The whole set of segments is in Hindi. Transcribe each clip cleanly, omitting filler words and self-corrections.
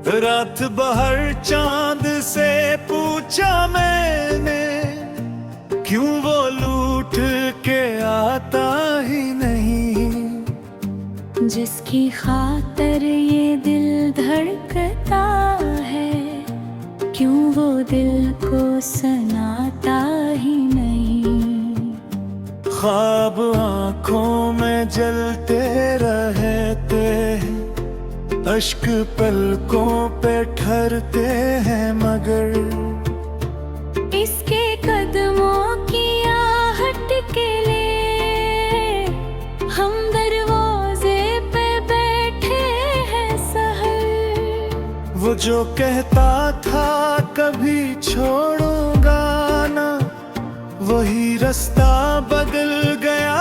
रात बहर चांद से पूछा मैंने, क्यों वो लूट के आता ही नहीं। जिसकी खातर ये दिल धड़कता है, क्यों वो दिल को सुनाता ही नहीं। ख्वाब आँखों में जलते रहते हैं, अश्क पलकों पे ठहरते हैं, मगर इसके कदमों की आहट के लिए हम दरवाजे पे बैठे हैं सहर। वो जो कहता था कभी छोड़ूंगा ना, वही रास्ता बदल गया।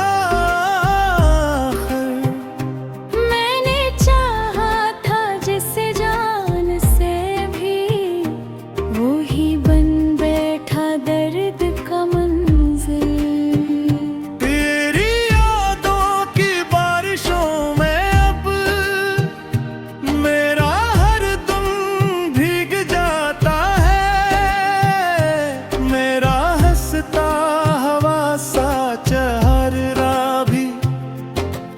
मैंने चाहा था जिसे जान से भी, वो ही बन बैठा दर्द का मंजिल। तेरी यादों की बारिशों में अब मेरा हर दम भीग जाता है। मेरा हंसता हवा सा चेहरा भी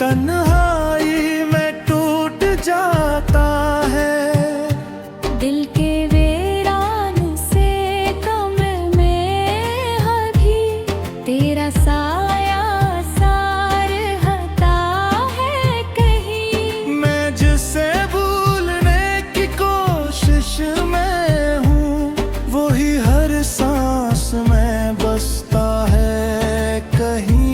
तन्हाई में टूट जाता है। दिल के वीरान से कम में अभी तेरा साया सार हटा है कहीं। मैं जिसे भूलने की कोशिश में हूँ, वो ही हर सांस में बसता है कहीं।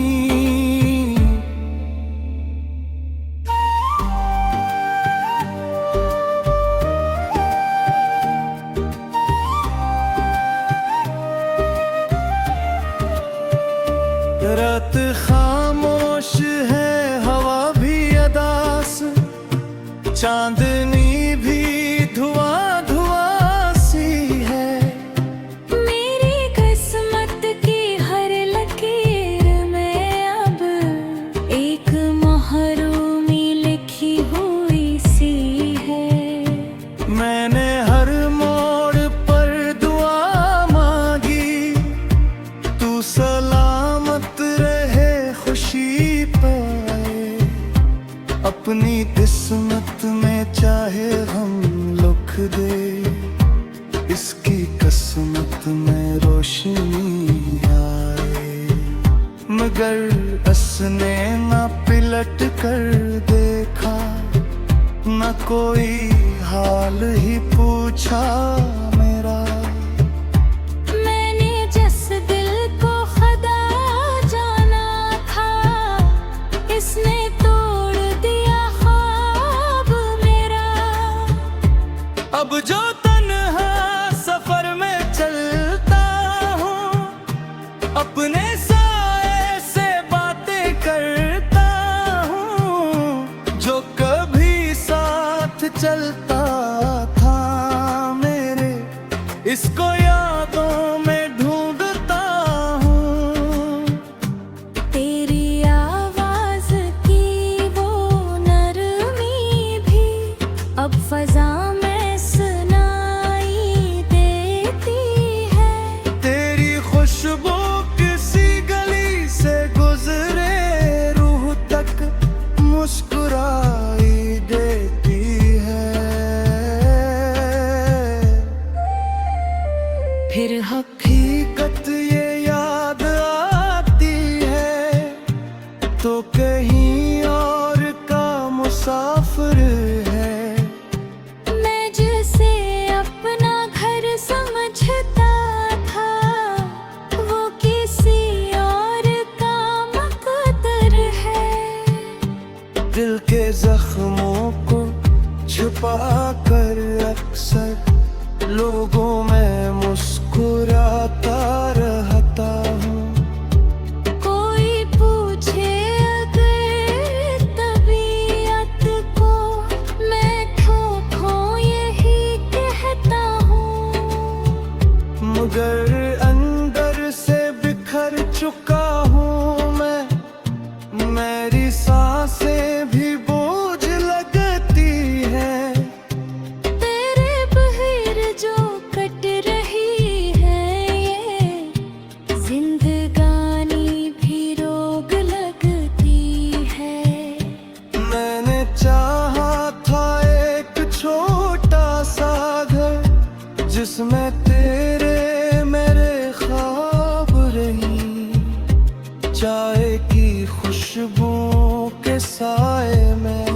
रात खामोश है, हवा भी अदास, चांदनी भी धुआं धुआं सी है। मेरी किस्मत की हर लकीर में अब एक महरूमी लिखी हुई सी है। मैंने हर मोड़ पर दुआ मांगी, तू सलामत रहे खुशी पाए। अपनी किस्मत में चाहे हम लिख दे, इसकी किस्मत में रोशनी आए। मगर उसने ना पिलट कर देखा, न कोई हाल ही पूछा मेरा। मैंने जिस दिल को खुदा जाना था, इसने तोड़ दिया ख्वाब मेरा। अब जो तन्हा सफर में चलता हूँ, अपने साए से बातें करता हूँ। जो कभी साथ चलता था मेरे, इसको यादों में ढूंढता हूँ। तेरी आवाज की वो नरमी भी अब फजा में सुनाई देती है। तेरी खुशबू किसी गली से गुजरे, रूह तक मुस्कुराई देती है। फिर हकीकत ये याद आती है, तो कहीं और का मुसाफिर है। मैं जिसे अपना घर समझता था, वो किसी और का मकदर है। दिल के जख्मों को छुपा कर अक्सर लोगों में मुस्कुराता रहता हूँ। कोई पूछे अगर तबीयत को, मैं ठोठो यही कहता हूँ। मगर अंदर से बिखर चुका हूँ मैं, मेरी सांसें भी बोझ लगती है। तेरे चाय की खुशबुओं के साए में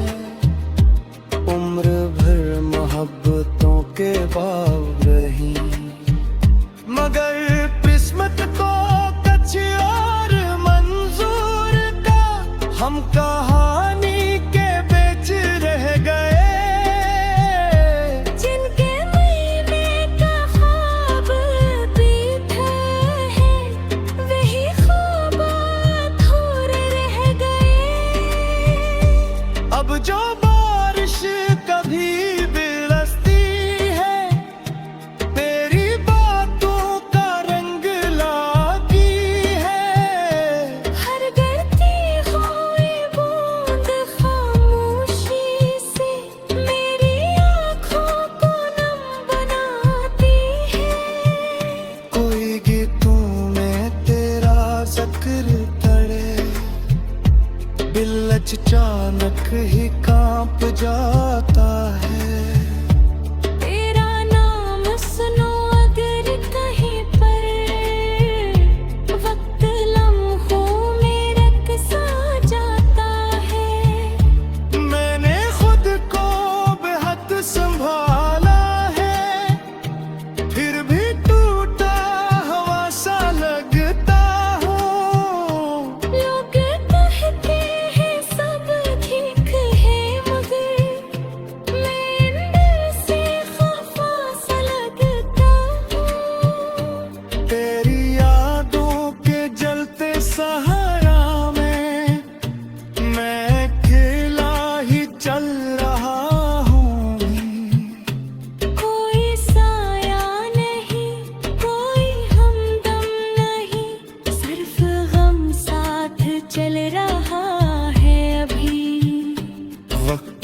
उम्र भर मोहब्बतों के बाग रही, मगर किस्मत को कुछ और मंजूर का हम कहानी के बेच रह गए। जिनके महीने का ख्वाब बीते हैं वही ख्वाब अधूरे रह गए। अब जो बारिश कभी बरसती है तेरी बातों का रंग लाती है। हर गिरती हुई बूंद खामोशी से मेरी आँखों को नम बनाती है। कोई गीतों में तेरा जिक्र तड़े, दिल अचानक ही कांप जाता है। तेरा नाम सुनो अगर कहीं पर वक्त लम्हों में रख सा जाता है। मैंने खुद को बेहद संभाला है, फिर भी टूटा हुआ सा लगता हूँ। लोग कहते हैं सब ठीक है मगर मैं अंदर से खफा सा लगता हूँ। तेरी यादों के जलते सहारा में मैं अकेला ही चल रहा हूँ। कोई साया नहीं, कोई हमदम नहीं, सिर्फ गम साथ चल रहा है अभी। वक्त